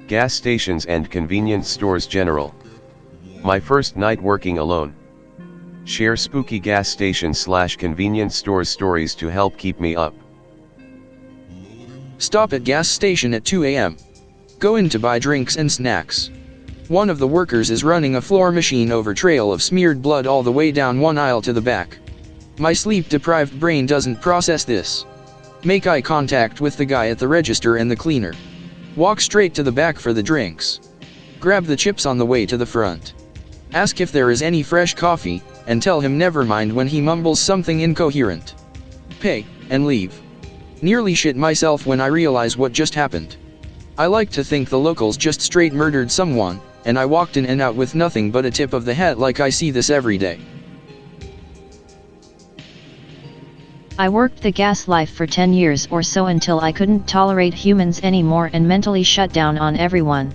Gas stations and convenience stores general. My first night working alone. Share spooky gas station / convenience stores stories to help keep me up. Stop at gas station at 2 a.m. Go in to buy drinks and snacks. One of the workers is running a floor machine over trail of smeared blood all the way down one aisle to the back. My sleep-deprived brain doesn't process this. Make eye contact with the guy at the register and the cleaner. Walk straight to the back for the drinks. Grab the chips on the way to the front. Ask if there is any fresh coffee, and tell him never mind when he mumbles something incoherent. Pay, and leave. Nearly shit myself when I realize what just happened. I like to think the locals just straight murdered someone, and I walked in and out with nothing but a tip of the hat like I see this every day. I worked the gas life for 10 years or so until I couldn't tolerate humans anymore and mentally shut down on everyone.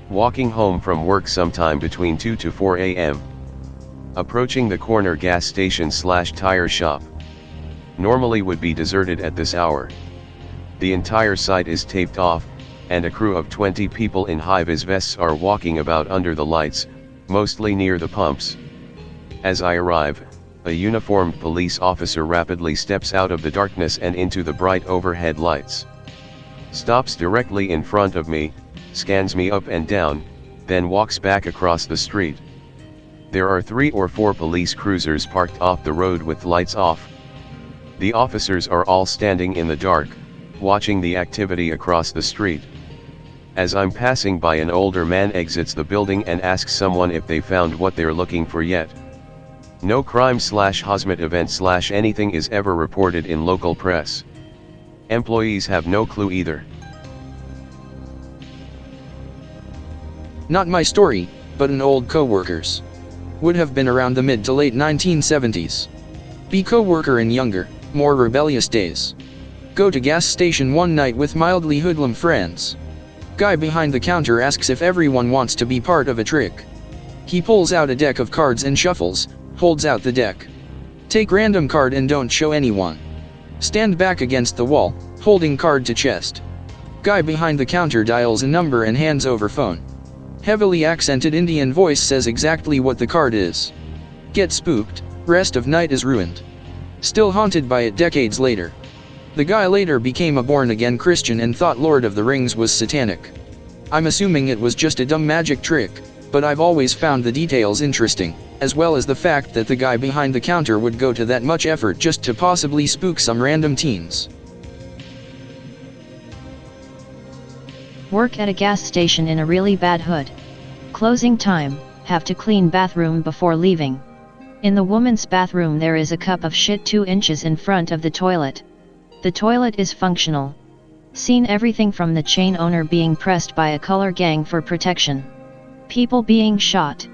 Walking home from work sometime between 2 to 4 a.m. Approaching the corner gas station / tire shop. Normally would be deserted at this hour. The entire site is taped off, and a crew of 20 people in high-vis vests are walking about under the lights, mostly near the pumps. As I arrive, a uniformed police officer rapidly steps out of the darkness and into the bright overhead lights. Stops directly in front of me, scans me up and down, then walks back across the street. There are 3 or 4 police cruisers parked off the road with lights off. The officers are all standing in the dark, watching the activity across the street. As I'm passing by, an older man exits the building and asks someone if they found what they're looking for yet. No crime / hazmat event / anything is ever reported in local press. Employees have no clue either. Not my story, but an old co-worker's. Would have been around the mid to late 1970s. Be co-worker in younger, more rebellious days. Go to gas station one night with mildly hoodlum friends. Guy behind the counter asks if everyone wants to be part of a trick. He pulls out a deck of cards and shuffles, holds out the deck. Take random card and don't show anyone. Stand back against the wall, holding card to chest. Guy behind the counter dials a number and hands over phone. Heavily accented Indian voice says exactly what the card is. Get spooked, rest of night is ruined. Still haunted by it decades later. The guy later became a born-again Christian and thought Lord of the Rings was satanic. I'm assuming it was just a dumb magic trick, but I've always found the details interesting, as well as the fact that the guy behind the counter would go to that much effort just to possibly spook some random teens. Work at a gas station in a really bad hood. Closing time, have to clean bathroom before leaving. In the woman's bathroom there is a cup of shit 2 inches in front of the toilet. The toilet is functional. Seen everything from the chain owner being pressed by a color gang for protection. People being shot.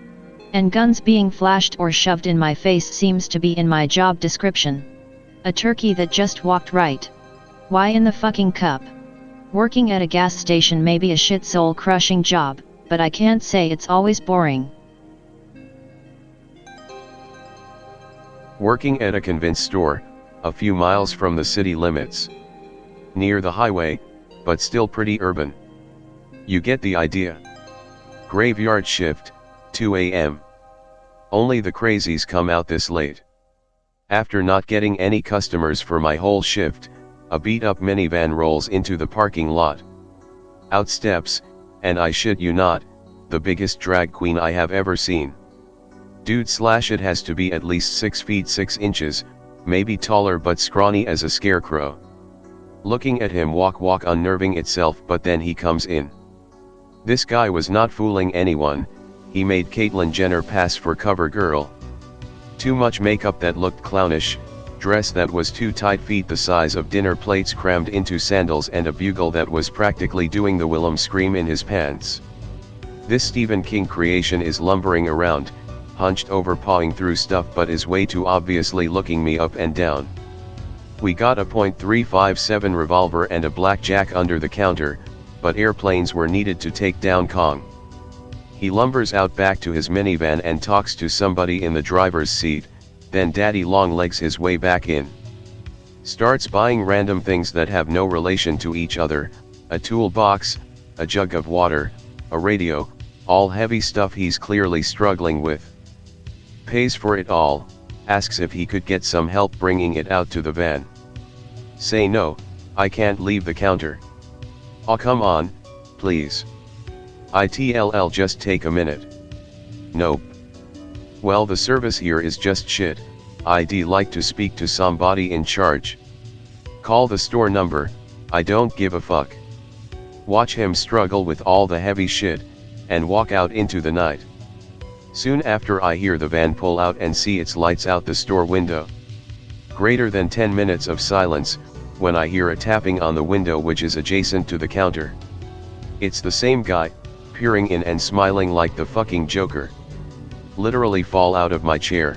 And guns being flashed or shoved in my face seems to be in my job description. A turkey that just walked right. Why in the fucking cup? Working at a gas station may be a shit soul crushing job, but I can't say it's always boring. Working at a convenience store, a few miles from the city limits. Near the highway, but still pretty urban. You get the idea. Graveyard shift, 2 a.m. Only the crazies come out this late. After not getting any customers for my whole shift, a beat-up minivan rolls into the parking lot. Out steps, and I shit you not, the biggest drag queen I have ever seen. Dude / it has to be at least 6 feet 6 inches, maybe taller but scrawny as a scarecrow. Looking at him walk unnerving itself, but then he comes in. This guy was not fooling anyone, he made Caitlyn Jenner pass for cover girl. Too much makeup that looked clownish, dress that was too tight, feet the size of dinner plates crammed into sandals, and a bugle that was practically doing the Willem scream in his pants. This Stephen King creation is lumbering around, hunched over pawing through stuff, but is way too obviously looking me up and down. We got a .357 revolver and a blackjack under the counter, but airplanes were needed to take down Kong. He lumbers out back to his minivan and talks to somebody in the driver's seat, then daddy long legs his way back in. Starts buying random things that have no relation to each other, a toolbox, a jug of water, a radio, all heavy stuff he's clearly struggling with. Pays for it all, asks if he could get some help bringing it out to the van. Say no, I can't leave the counter. Aw come on, please. ITLL just take a minute. Nope. Well the service here is just shit, I'd like to speak to somebody in charge. Call the store number, I don't give a fuck. Watch him struggle with all the heavy shit, and walk out into the night. Soon after I hear the van pull out and see its lights out the store window. Greater than 10 minutes of silence, when I hear a tapping on the window which is adjacent to the counter. It's the same guy, peering in and smiling like the fucking Joker. Literally fall out of my chair.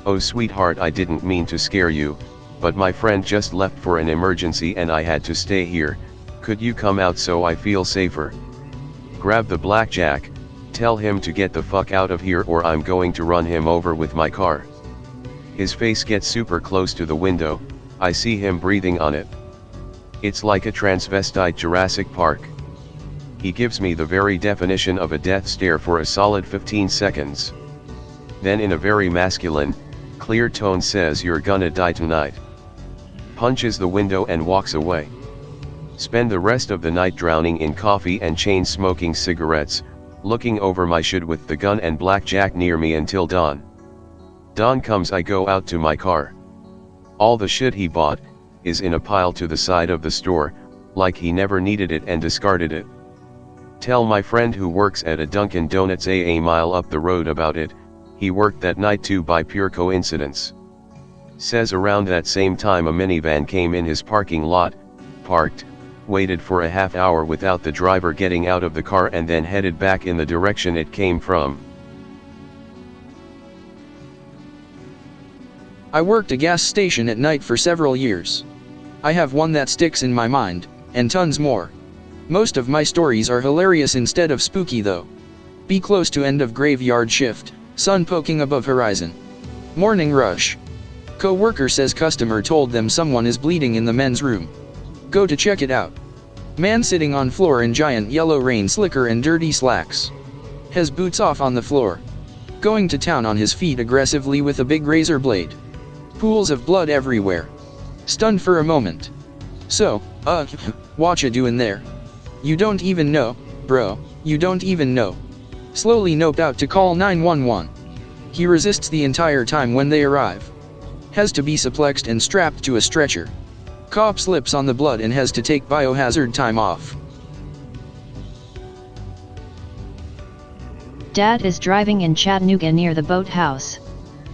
Oh sweetheart, I didn't mean to scare you, but my friend just left for an emergency and I had to stay here, could you come out so I feel safer? Grab the blackjack, tell him to get the fuck out of here or I'm going to run him over with my car. His face gets super close to the window, I see him breathing on it. It's like a transvestite Jurassic Park. He gives me the very definition of a death stare for a solid 15 seconds. Then in a very masculine, clear tone says you're gonna die tonight. Punches the window and walks away. Spend the rest of the night drowning in coffee and chain smoking cigarettes, looking over my shit with the gun and blackjack near me until dawn. Dawn comes, I go out to my car. All the shit he bought is in a pile to the side of the store, like he never needed it and discarded it. Tell my friend who works at a Dunkin' Donuts a mile up the road about it, he worked that night too by pure coincidence. Says around that same time a minivan came in his parking lot, parked, waited for a half hour without the driver getting out of the car and then headed back in the direction it came from. I worked a gas station at night for several years. I have one that sticks in my mind, and tons more. Most of my stories are hilarious instead of spooky though. Be close to end of graveyard shift, sun poking above horizon. Morning rush. Co-worker says customer told them someone is bleeding in the men's room. Go to check it out. Man sitting on floor in giant yellow rain slicker and dirty slacks. Has boots off on the floor. Going to town on his feet aggressively with a big razor blade. Pools of blood everywhere. Stunned for a moment. So, what you doing there? You don't even know, bro, you don't even know. Slowly noped out to call 911. He resists the entire time when they arrive. Has to be suplexed and strapped to a stretcher. Cop slips on the blood and has to take biohazard time off. Dad is driving in Chattanooga near the boathouse.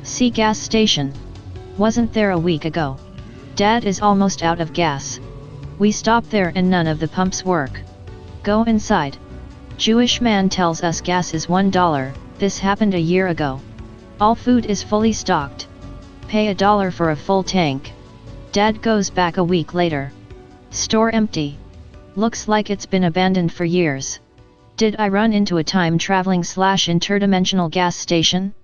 See gas station. Wasn't there a week ago. Dad is almost out of gas. We stop there and none of the pumps work. Go inside. Jewish man tells us gas is $1, this happened a year ago. All food is fully stocked. Pay $1 for a full tank. Dad goes back a week later. Store empty. Looks like it's been abandoned for years. Did I run into a time-traveling / interdimensional gas station?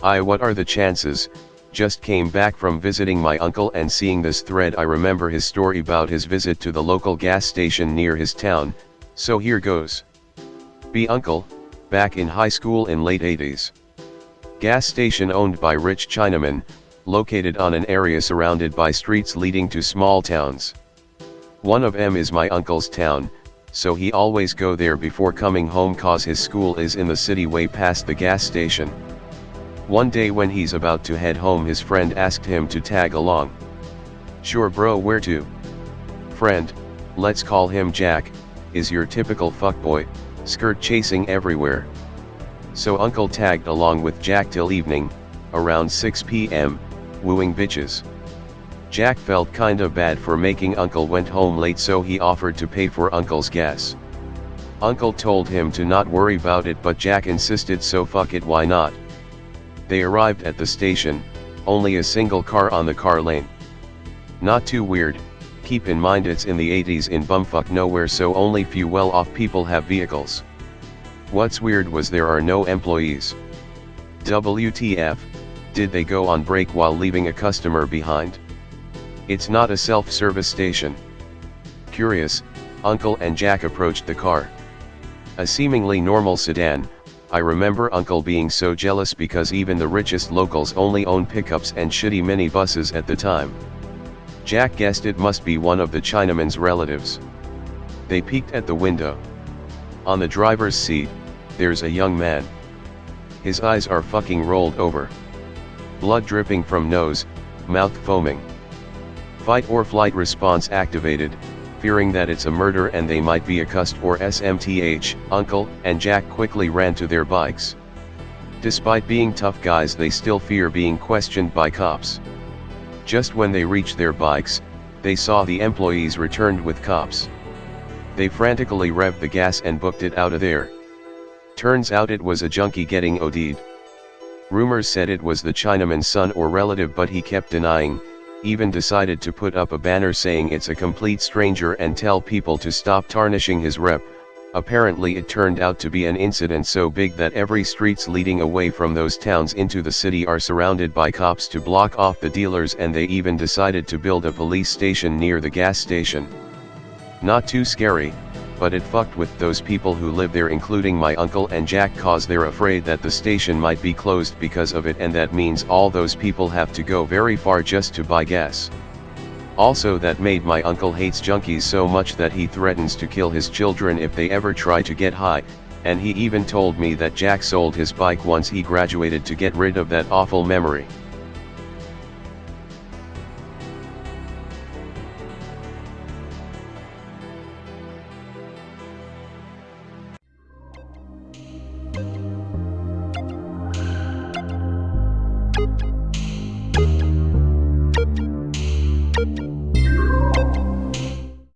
What are the chances? Just came back from visiting my uncle and seeing this thread. I remember his story about his visit to the local gas station near his town, so here goes. Be uncle, back in high school in late 80s. Gas station owned by rich Chinamen, located on an area surrounded by streets leading to small towns. One of them is my uncle's town, so he always go there before coming home cause his school is in the city way past the gas station. One day when he's about to head home his friend asked him to tag along. Sure bro, where to? Friend, let's call him Jack, is your typical fuckboy, skirt chasing everywhere. So uncle tagged along with Jack till evening, around 6 p.m, wooing bitches. Jack felt kinda bad for making uncle went home late, so he offered to pay for uncle's gas. Uncle told him to not worry about it, but Jack insisted, so fuck it, why not? They arrived at the station, only a single car on the car lane. Not too weird, keep in mind it's in the 80s in bumfuck nowhere, so only few well-off people have vehicles. What's weird was there are no employees. WTF, did they go on break while leaving a customer behind? It's not a self-service station. Curious, Uncle and Jack approached the car. A seemingly normal sedan. I remember Uncle being so jealous because even the richest locals only own pickups and shitty minibuses at the time. Jack guessed it must be one of the Chinaman's relatives. They peeked at the window. On the driver's seat, there's a young man. His eyes are fucking rolled over. Blood dripping from nose, mouth foaming. Fight or flight response activated, fearing that it's a murder and they might be accosted or SMTH. Uncle and Jack quickly ran to their bikes. Despite being tough guys, they still fear being questioned by cops. Just when they reached their bikes, they saw the employees returned with cops. They frantically revved the gas and booked it out of there. Turns out it was a junkie getting OD'd. Rumors said it was the Chinaman's son or relative, but he kept denying, even decided to put up a banner saying it's a complete stranger and tell people to stop tarnishing his rep. Apparently it turned out to be an incident so big that every streets leading away from those towns into the city are surrounded by cops to block off the dealers, and they even decided to build a police station near the gas station. Not too scary, but it fucked with those people who live there, including my uncle and Jack, cause they're afraid that the station might be closed because of it, and that means all those people have to go very far just to buy gas. Also, that made my uncle hates junkies so much that he threatens to kill his children if they ever try to get high, and he even told me that Jack sold his bike once he graduated to get rid of that awful memory.